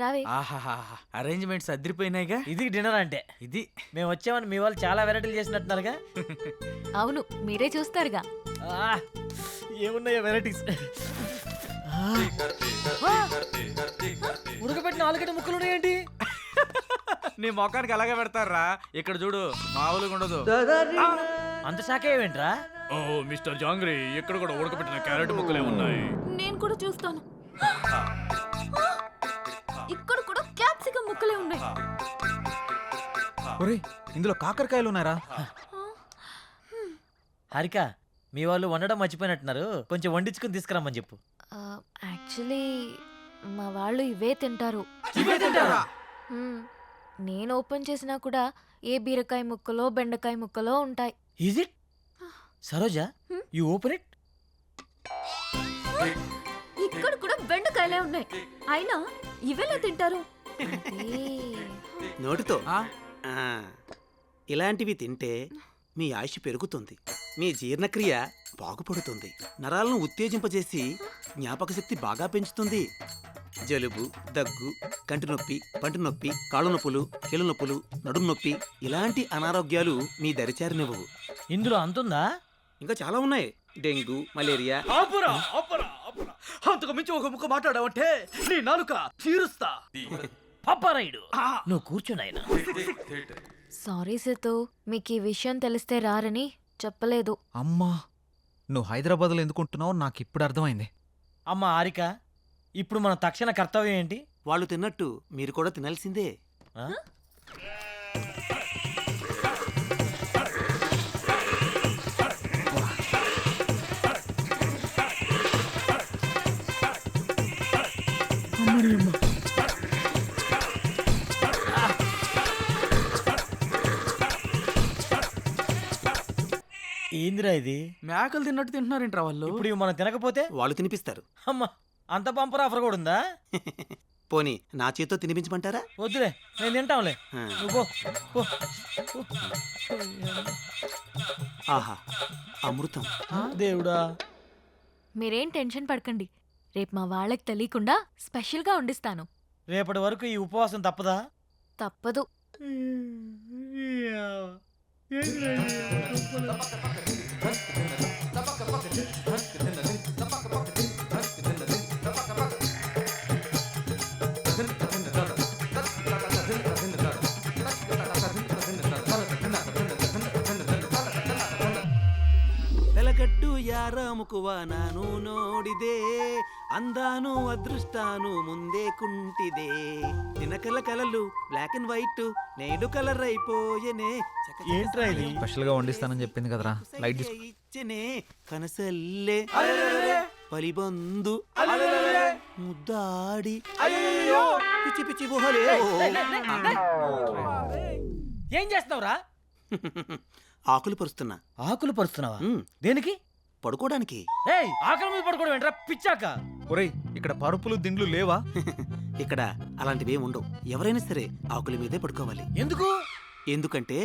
రావే. ఆహాహా అరేంజ్మెంట్స్ అదిరిపోయినాయిగా. ఇది డిన్నర్ అంటే. ఇది మేము వచ్చామని మీ వాళ్ళు చాలా వెరైటీలు చేసినట్టున్నారుగా. అవును, మీరే చూస్తారుగా. ఆ, ఏమున్నాయో వెరైటీస్. ఉడకబెట్టిన ఆలుగడ్డ ముక్కలు ఉన్నాయేంటి? నీ మొఖానికి అలాగే పెడతారా. ఇక్కడ చూడు, మామూలుగా ఉండదు. అంత శాఖ ఏమేంట్రా? ఓ మిస్టర్ జాంగ్రీ, ఇక్కడ కూడా ఉడకబెట్టిన క్యారెట్ ముక్కలే ఉన్నాయి. నేను కూడా చూస్తాను. ఇక్కడ కూడా క్యాప్సికం ముక్కలే ఉన్నాయి. ఒరేయ్, ఇందులో కాకరకాయలు ఉన్నారా? హారిక, మీ వాళ్ళు వండడం మర్చిపోయినట్టున్నారు. కొంచెం వండించుకుని తీసుకురమ్మని చెప్పు. యాక్చువల్లీ మా వాళ్ళు ఇవే తింటారు. మ్మ్. నేను ఓపెన్ చేసినా కూడా ఏ బీరకాయ ముక్కలో బెండకాయ ముక్కలో ఉంటాయి. Is it? Saroja, you open it. ఇక్కడ కూడా బెండకాయలే ఉన్నాయి, అయినా ఇవేలా తింటారు? నోటితో ఇలాంటివి తింటే మీ ఆయుష్ పెరుగుతుంది, మీ జీర్ణక్రియ బాగుపడుతుంది, నరాలను ఉత్తేజింపజేసి జ్ఞాపక శక్తి బాగా పెంచుతుంది. జలుబు, దగ్గు, కంటి నొప్పి, పంటి నొప్పి, కాళ్ళ నొప్పులు, కీళ్ళ నొప్పులు, నడుము నొప్పి ఇలాంటి అనారోగ్యాలు మీ దరిచారినివ్వవు. ఇందులో అంతుందా? ఇంకా చాలా ఉన్నాయి. Dengue, malaria. ఆపురా, ఆపురా, ఆపురా. అంతకు మించి ఒక ముక్క మాట్లాడావంటే నీ నాలుక తీరుస్తా. పప్పారాయుడు, నువ్వు కూర్చున్నాయన. సారీ సితు, మీకు ఈ విషయం తెలిస్తే రారని చెప్పలేదు. అమ్మా, నువ్వు హైదరాబాద్లో ఎందుకుంటున్నావు నాకు ఇప్పుడు అర్థమైంది. అమ్మ హారిక, ఇప్పుడు మన తక్షణ కర్తవ్యం ఏంటి? వాళ్ళు తిన్నట్టు మీరు కూడా తినాల్సిందే. ఆ? ఏందిరా ఇది? మేకలు తిన్నట్టు తింటున్నారేంట్రా వాళ్ళు. ఇప్పుడు ఇవి మనం తినకపోతే వాళ్ళు తినిపిస్తారు. అమ్మ, అంత బంపర్ ఆఫర్ కూడా ఉందా? పోనీ నా చేతితో తినిపించమంటారా? వద్దులే, నేను తింటాంలే. ఆ. నువ్వు పో, పో. ఆహా, అమృతం. దేవుడా. మీరేం టెన్షన్ పడకండి, రేపు మా వాళ్ళకి తెలియకుండా స్పెషల్గా వండిస్తాను. రేపటి వరకు ఈ ఉపవాసం తప్పదా? తప్పదు. వెలగట్టు యారాముకువ ನಾನು ನೋಡಿದೆ అందాను అదృష్టాను ముందే కుంటిదే దినకల కలలు బ్లాక్ అండ్ వైట్ నేడు కలర్ అయిపోయనే ఏంట్రా ఇది? స్పెషల్ గా వండిస్తానని చెప్పింది కదరా, లైట్ తీసుకో. ఇచ్చనే కనసల్లే పలిబందు ముద్దాడి పిచ్చి పిచ్చి గుహలే ఏం చేస్తున్నావురా? ఆకులు పరుస్తున్నా. ఆకులు పరుస్తున్నావా? ఉమ్, దేనికి? పడుకోవడానికి. ఏయ్, ఆకలి మీద పడుకోవడం ఏంట్రా పిచ్చాక? ఒరేయ్, ఇక్కడ పరుపులు దిండ్లు లేవా? ఇక్కడ అలాంటివి ఉండవు. ఎవరైనా సరే ఆకుల మీదే పడుకోవాలి. ఎందుకు? ఎందుకంటే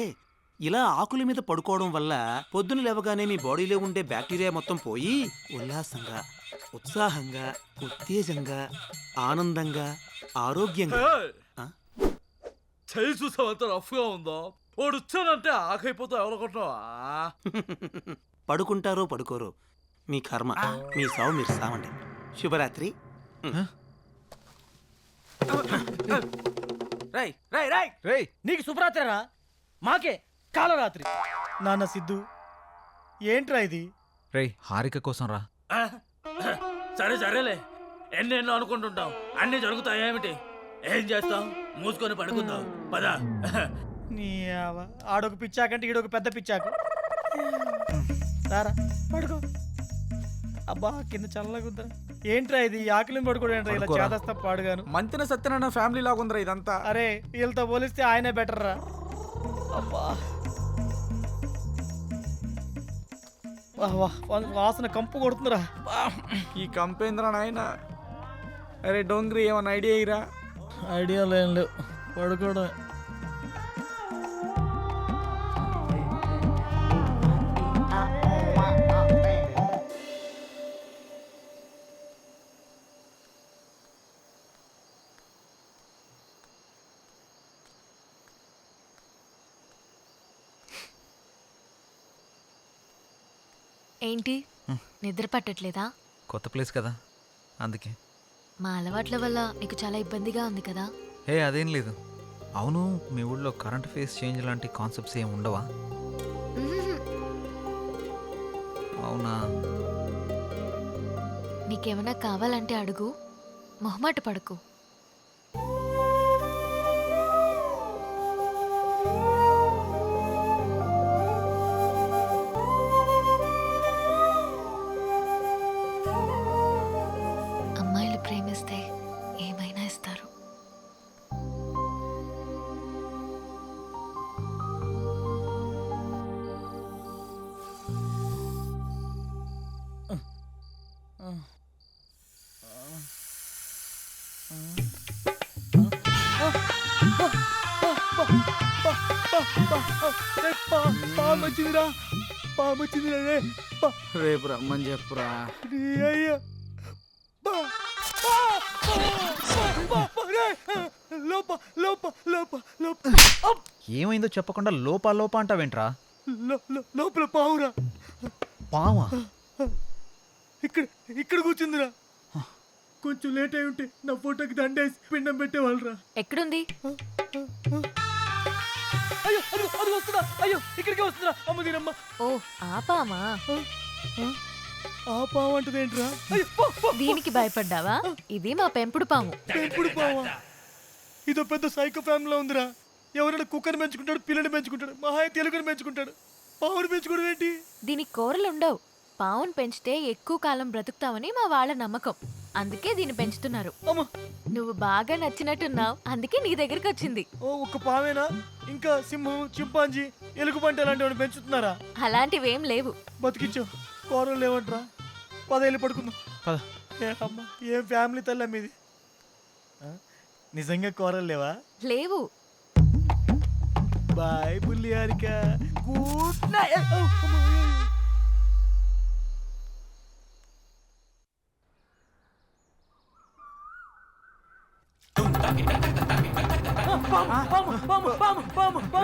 ఇలా ఆకుల మీద పడుకోవడం వల్ల పొద్దున లేవగానే మీ బాడీలో ఉండే బ్యాక్టీరియా మొత్తం పోయి ఉల్లాసంగా, ఉత్సాహంగా, ఉత్తేజంగా, ఆనందంగా, ఆరోగ్యంగా. ఆ? చేయి చూసావంత రఫ్ గా ఉందో. వాడు వచ్చానంటే ఆకైపోతా ఎవరనుకుంటున్నావా? పడుకుంటారో పడుకోరో మీ కర్మ, మీ సావు మీరు సావండి. శుభరాత్రి. రై రై రై రేయ్, నీకు శుభరాత్రిరా, మాకే కాలరాత్రి. నాన్న సిద్ధు, ఏంట్రా ఇది? రేయ్, హారిక కోసం రా. సరే సరేలే, ఎన్నెన్నో అనుకుంటుంటాం, అన్ని జరుగుతాయేమిటి? ఏం చేస్తాం? మూసుకొని పడుకుందాం పదా. నీ ఆడొక పిచ్చాకంటే ఈడొక పెద్ద పిచ్చాకు. సారా పడుకో. అబ్బా, కింద చల్లగుందా. ఏంట్రా ఇది? ఆకలి పడుకోవడం ఏంట్రా ఇలా పడుకోరా. చేదస్తా పాడుగాను. మంతిన సత్యనారాయణ ఫ్యామిలీ లాగా ఉందిరా ఇదంతా. అరే, వీళ్ళతో పోలిస్తే ఆయనే బెటర్ రా. అబ్బా, వాసన కంపు కొడుతుందిరా. ఈ కంపేంద్ర నాయన. అరే డోంగ్రీ, ఏమన్నా ఐడియా ఇరా? ఐడియా లేం లేవు, పడుకోవడం. ఏంటి నిద్ర పట్టట్లేదా? కొత్త ప్లేస్ కదా అందుకే. మా అలవాట్ల వల్ల నీకు చాలా ఇబ్బందిగా ఉంది కదా? హే అదేం లేదు. అవును, మీ ఊళ్ళో కరెంట్ ఫేస్ చేంజ్ లాంటి కాన్సెప్ట్స్ ఏమి ఉండవా? మ్మ్. అవునా? నీకేమైనా కావాలంటే అడుగు, మొహమాట పడకు. అమ్మాయిలు ప్రేమిస్తే ఏమైనా ఇస్తారు. రేపు రమ్మని చెప్పురా. ఏమైందో చెప్పకుండా లోపా లోపా అంటావేంట్రా? లోపల పావురా, పావా? ఇక్కడ ఇక్కడ కూర్చుందిరా. కొంచెం లేట్ అయి ఉంటే నా ఫోటోకి దండేసి పిండం పెట్టేవాళ్ళరా. ఎక్కడుంది? అయ్యో అది అది వస్తుందా? అయ్యో ఇక్కడికే వస్తుందా? అమ్మ దీనమ్మ. ఓ ఆపామా? ఆ పాము అంటదేంట్రా? అయ్యో పో, పో. దీనికి భయపడ్డావా? ఇది మా పెంపుడు పాము. పెంపుడు పావా? ఇదో పెద్ద సైకో ఫ్యామిలీలో ఉందిరా. ఎవరైనా కుక్కని పెంచుకుంటాడు, పిల్లని పెంచుకుంటాడు, మహా తెలుగుని పెంచుకుంటాడు. పావుని పెంచుకోవడం ఏంటి? దీనికి కూరలు ఉండవు. పావును పెంచితే ఎక్కువ కాలం బ్రతుకుతావని మా వాళ్ళ నమ్మకం. అందుకే దీన్ని పెంచుతున్నారు. అమ్మ నువ్వు బాగా నచ్చినట్టున్నావు, అందుకే నీ దగ్గరికి వచ్చింది. ఓ ఒక్క పావేనా? ఇంకా సింహం, చింపాంజీ, ఎలుగుబంటి అలాంటివి పెంచుతున్నారా? అలాంటివేం లేవు. బతికిచ్చావు. కూరలు లేవంట్రా. 10 ఏళ్ళు పడుకుందాం. పద. ఏ అమ్మ, ఏం ఫ్యామిలీ తల్లి మీది. నిజంగా కూరలు లేవా? లేవు. బాయ్ బుల్లి హారిక. Good night.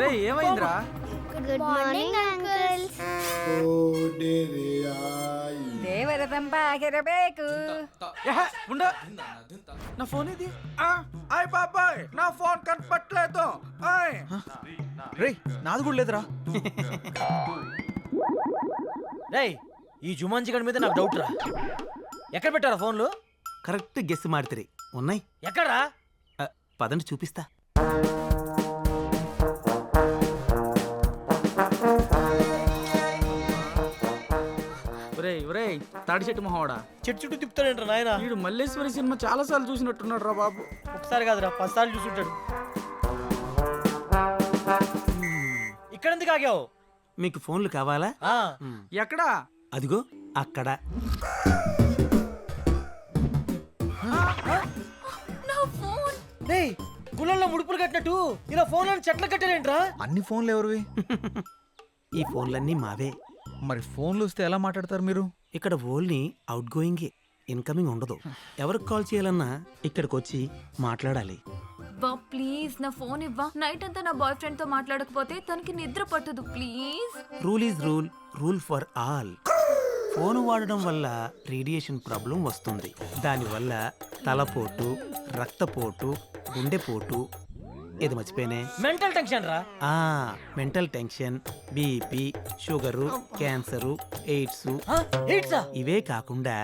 రేయ్, ఏమైందిరా? Good morning uncles. ದೇವರದಂಬಾಗಿರಬೇಕು. ఏహే, ఉండు. నా ఫోన్ ఇది. అయ్ బాబాయ్, నా ఫోన్ కనపట్లేదు. ఆయ్ రే నాది కూడా లేదురా. రేయ్, ఈ జుమాన్జీ గడి మీద నాకు డౌట్ రా. ఎక్కడ పెట్టారా ఫోన్లు? కరెక్ట్ గెస్ మాడితే ఉన్నాయి. ఎక్కడా? పదండి చూపిస్తా. ఒరేయ్ ఒరేయ్, తాడి చెట్టు మొహోడా, చెట్టు చుట్టూ తిప్పుతాడంట నాయన. వీడు మల్లేశ్వరి సినిమా చాలా సార్లు చూసినట్టున్నాడు రా బాబు. ఒకసారి కాదురా, 10 సార్లు చూసుంటాడు. ఇక్కడ ఎందుకు ఆగావు? మీకు ఫోన్లు కావాలా? ఆ, ఎక్కడా? అదిగో అక్కడ. రేయ్, గుళ్ళల్లో ముడుపులు కట్టినట్టు ఇలా ఫోన్లను చెట్లు కట్టారేంట్రా? అన్ని ఫోన్లు ఎవరివి? ఈ ఫోన్లన్నీ మావే. మరి ఫోన్లు వస్తే ఎలా మాట్లాడతారు మీరు? ఇక్కడ ఓన్లీ అవుట్ గోయింగే, ఇన్కమింగ్ ఉండదు. ఎవరికి కాల్ చేయాలన్నా ఇక్కడికి వచ్చి మాట్లాడాలి. బా ప్లీజ్ నా ఫోన్ ఇవ్వా. నైట్ అంతా నా బాయ్ ఫ్రెండ్ తో మాట్లాడకపోతే తనకి నిద్ర పట్టదు. Please. Rule is rule, rule for all. Phone వాడడం వల్ల రేడియేషన్ ప్రాబ్లం వస్తుంది. దానివల్ల తలపోటు, రక్తపోటు, గుండెపోటు, ఏది మర్చిపోయినే, మెంటల్ టెన్షన్ రా. Mental tension, BP, sugar, cancer, AIDS, ఎయిడ్సా? ఇవే కాకుండా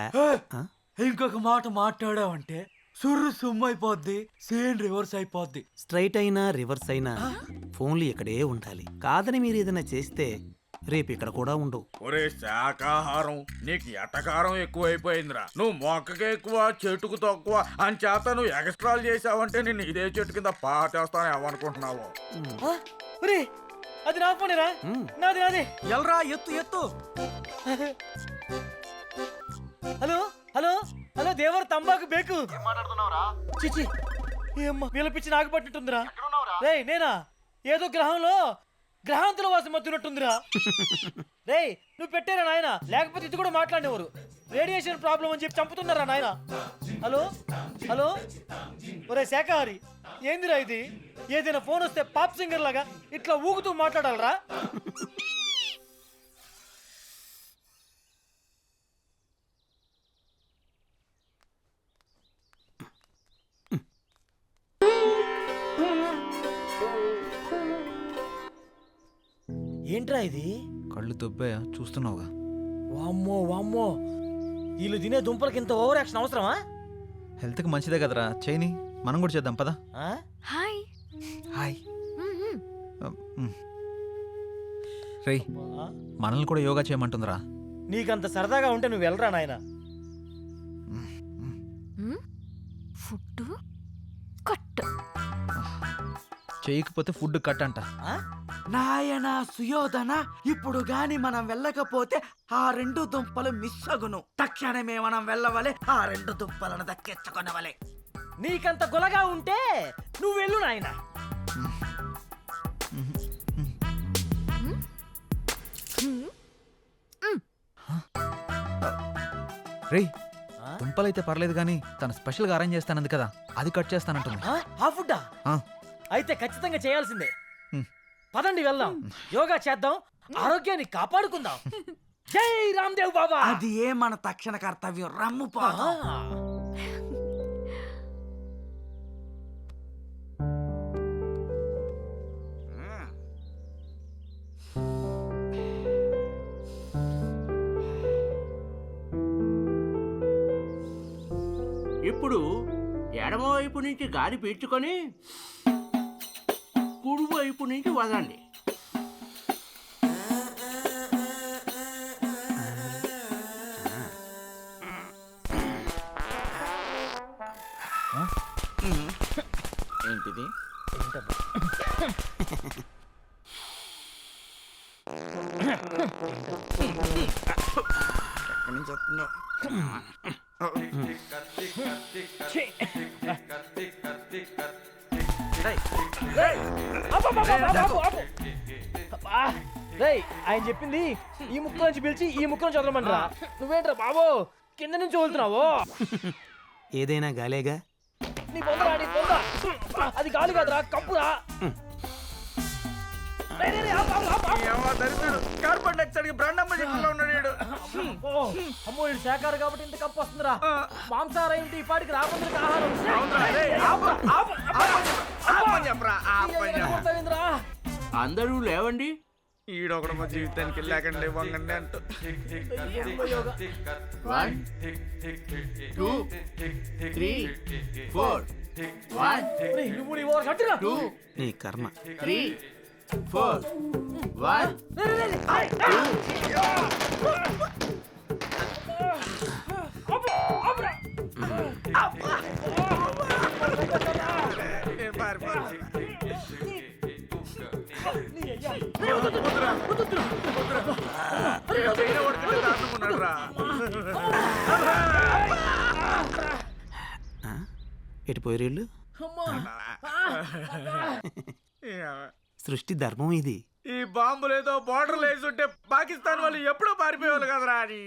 ఇంకొక మాట మాట్లాడావంటే సుర్రు సుమ్మైపోద్ది, సేన్ రివర్స్ అయిపోద్ది. స్ట్రైట్ అయినా రివర్స్ అయినా ఫోన్లు ఇక్కడే ఉండాలి. కాదని మీరు ఏదైనా చేస్తే రేపు ఇక్కడ కూడా ఉండవు. ఒరే శాకాహారం, నీకు ఎటకారం ఎక్కువైపోయిందిరా. నువ్వు మొక్కకి ఎక్కువ, చెట్టుకు తక్కువ అని చేత నువ్వు ఎక్స్ట్రాలు చేసావంటే నేను ఇదే చెట్టు కింద పాటేస్తాను ఏమనుకుంటున్నావు? ఒరే, అది నా ఫోనేరా. నాది నాది. ఎల్రా, ఎత్తు ఎత్తు. హలో హలో హలో, దేవర తంబాకు బేకు. చిచి, ఏమ్మా వీళ్ళ పిచ్చి నాకు పట్టినట్టుందిరా. రేయ్ నేనా? ఏదో గ్రహంలో గ్రహాంతుల వాసం మత్తున్నట్టుందిరా. రేయ్ నువ్వు పెట్టారా నాయన, లేకపోతే ఇది కూడా మాట్లాడేవారు. రేడియేషన్ ప్రాబ్లం అని చెప్పి చంపుతున్నారా నాయన. హలో హలో, ఒరే శాఖాహారి, ఏందిరా ఇది? ఏదైనా ఫోన్ వస్తే పాప్ సింగర్ లాగా ఇట్లా ఊగుతూ మాట్లాడాలరా? ఏంట్రా ఇది? కళ్ళు దొబ్బాయా చూస్తున్నావుగా. వామ్మో వామ్మో, వీళ్ళు తినే దుంపలకి ఇంత ఓవర్ యాక్షన్ అవసరమా? హెల్త్కి మంచిదే కదరా, చేయని. మనం కూడా చేద్దాం పదా. ఆ? హాయ్. హాయ్. మ్మ్. రేయ్, ఆ? మనల్ని కూడా యోగా చేయమంటుందిరా. నీకంత సరదాగా ఉంటే నువ్వు వెళ్ళరా నాయన. Food cut. చేయకపోతే ఫుడ్ కట్ అంట. నాయనా సుయోధన, ఇప్పుడు గాని మనం వెళ్ళకపోతే ఆ 2 దుంపలు మిస్ అగును. తక్షణమే మనం వెళ్ళవలే, ఆ 2 దుంపలను దక్కించుకొనవలే. నీకంత గులగా ఉంటే నువ్వు వెళ్ళు నాయన. రేయ్, ఆ? దుంపలైతే పర్లేదు కానీ తను స్పెషల్గా అరేంజ్ చేస్తానంది కదా, అది కట్ చేస్తానంటుంది. ఆ? ఆ ఫుడ్డా? ఆ. అయితే ఖచ్చితంగా చేయాల్సిందే. హ్మ్. పదండి వెళ్దాం, యోగా చేద్దాం, ఆరోగ్యాన్ని కాపాడుకుందాం. జై రామ్దేవ్ బాబా. అది ఏ మన తక్షణ కర్తవ్యం. రమ్ము ఆ. పోదాం. ఇప్పుడు ఎడమవైపు నుంచి గాలి పీల్చుకొని కుడివైపు నుంచి వదండి. ఏంటిది? ఎక్కడి నుంచి వస్తుందో? రేయ్, ఆయన చెప్పింది ఈ ముక్క నుంచి పిలిచి ఈ ముక్క నుంచి వదలమంటారా? నువ్వేంట్రా బాబు కింద నుంచి వదులుతున్నావు? ఏదైనా గాలేగా. నీ పొందరా, నీ పొంద. అది గాలి కాదురా, కప్పురా. రేయ్, రేయ్, రేయ్, ఆపు, ఆపు, ఆపు, ఆపు. కార్బన్ డైఆక్సైడ్ బ్రాండమ్మ చెట్టులో ఉన్నాడు వీడు. ఓ, అమ్మో, ఇది శాఖారు కాబట్టి ఇంత కప్పు వస్తుందిరా. మాంసాహారం ఏంటి ఈ పాటికి రాబందులకు ఆహారం. ఆపు, ఆపు, ఆపు. చెప్పరా ఈ కొడతావేంద్రా? అందరూ లేవండి. ఈడొకడు మా జీవితానికి లేకండి వంగండి అంటూ. ఏందో యోగా. 1 2 3 4 1 రేయ్, నువ్వు నీ ఓవర్ కట్టురా. 2 నీ కర్మ. 3 4 1 రేయ్, రేయ్, రేయ్. ఆయ్. ఆపు, ఆపురా. ఎటు పోయేళ్ళు? సృష్టి ధర్మం ఇది. ఈ బాంబులు ఏదో బార్డర్ లేసుంటే పాకిస్తాన్ వాళ్ళు ఎప్పుడో పారిపోయేవాళ్ళు కదరా అని.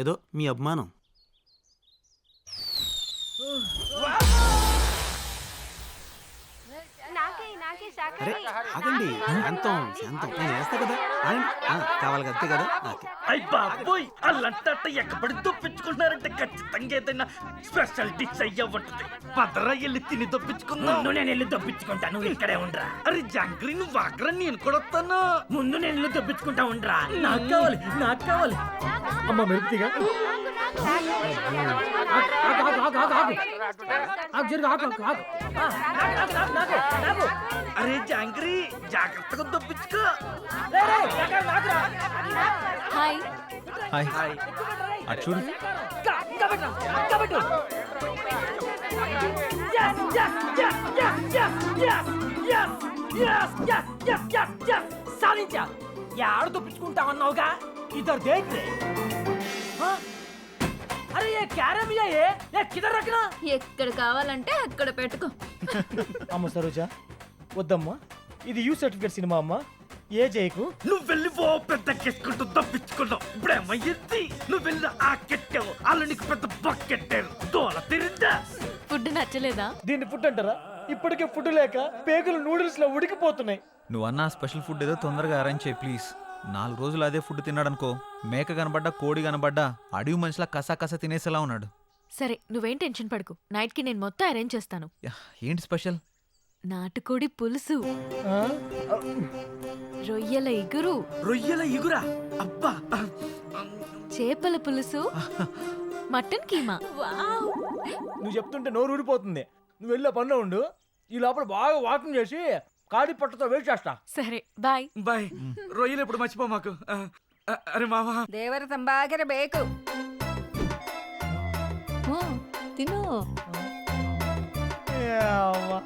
ఏదో మీ అభిమానం. అరే ఆగండి, శాంతం శాంతం. నేను వేస్తా కదా, ఆగండి. కావాలి కదా, అంతే కదా. ఓకే. అయ్ బాబోయ్, అల్లంతా ఎక్కబడి దొప్పించుకుంటున్నారంటే ఖచ్చితంగా ఏదైనా స్పెషల్ డిష్ అయ్యా ఉంటుంది. పదరా వెళ్ళి తిని దొప్పించుకుందాం. ముందు నేను వెళ్ళి దొప్పించుకుంటా, నువ్వు ఇక్కడే ఉండరా. అరే జాంగ్రీ, నువ్వు వాకరా, నేను కూడా వస్తాను. ముందు నేను వెళ్ళి దొప్పించుకుంటా ఉండరా. నాకు కావాలి, నాకు కావాలి. అమ్మ మెరుపుతిగా. అరే జాంగ్రీ, జాగ్రత్తగా దొప్పించుకో. హాయ్. హాయ్. అటు చూడు. సాధించా. యాడ దొప్పించుకుంటా అన్నావుగా, ఇద్దరు దేంట్లే. అరే ఏ క్యారమియా ఏ కిదర్ రఖనా. ఎక్కడ కావాలంటే అక్కడ పెట్టుకో. అమ్మ సరోజా, వద్దమ్మా, ఇది యూ సర్టిఫికేట్ సినిమా అమ్మా. ఏ చేయకు. నువ్వు వెళ్ళి ఓ పెద్ద కెట్టుకుంటూ తప్పించుకున్నావు. ఇప్పుడేమయ్యింది? నువ్వు వెళ్ళి ఆ కెట్టావు, వాళ్ళు నీకు పెద్ద బకెట్టారు. దోల తిరిందా? ఫుడ్ నచ్చలేదా? దీన్ని ఫుడ్ అంటారా? ఇప్పటికే ఫుడ్ లేక పేగులు నూడిల్స్ లో ఉడికిపోతున్నాయి. నువ్వు అన్న స్పెషల్ ఫుడ్ ఏదో తొందరగా అరేంజ్ చేయి ప్లీజ్. 4 రోజులు అదే ఫుడ్ తిన్నాడనుకో, మేక కనబడ్డా కోడి కనబడ్డా అడవి మనిషిలా కసా తినేసేలా ఉన్నాడు. సరే, నువ్వేం టెన్షన్ పడకు. నైట్కి నేను మొత్తం అరేంజ్ చేస్తాను. ఏంటి స్పెషల్? నాటుకోడి పులుసు, ఆ? రొయ్యల ఇగురు, రొయ్యల ఇగురా అబ్బా చేపల పులుసు, మటన్ కీమా. నువ్వు చెప్తుంటే నోరు ఊరిపోతుంది. నువ్వు వెళ్ళే పనిలో ఉండు. ఈ లోపల బాగా వాకింగ్ చేసి కాడి పట్టుతో వెయిట్ చేస్తా. సరే బాయ్. బాయ్. రొయ్యలు ఎప్పుడు మర్చిపో మాకు. అరే మావా, ದೇವರ ತಂಬಾಗಿರ ಬೇಕು ತಿನ್ನು ఏ అవ్వ.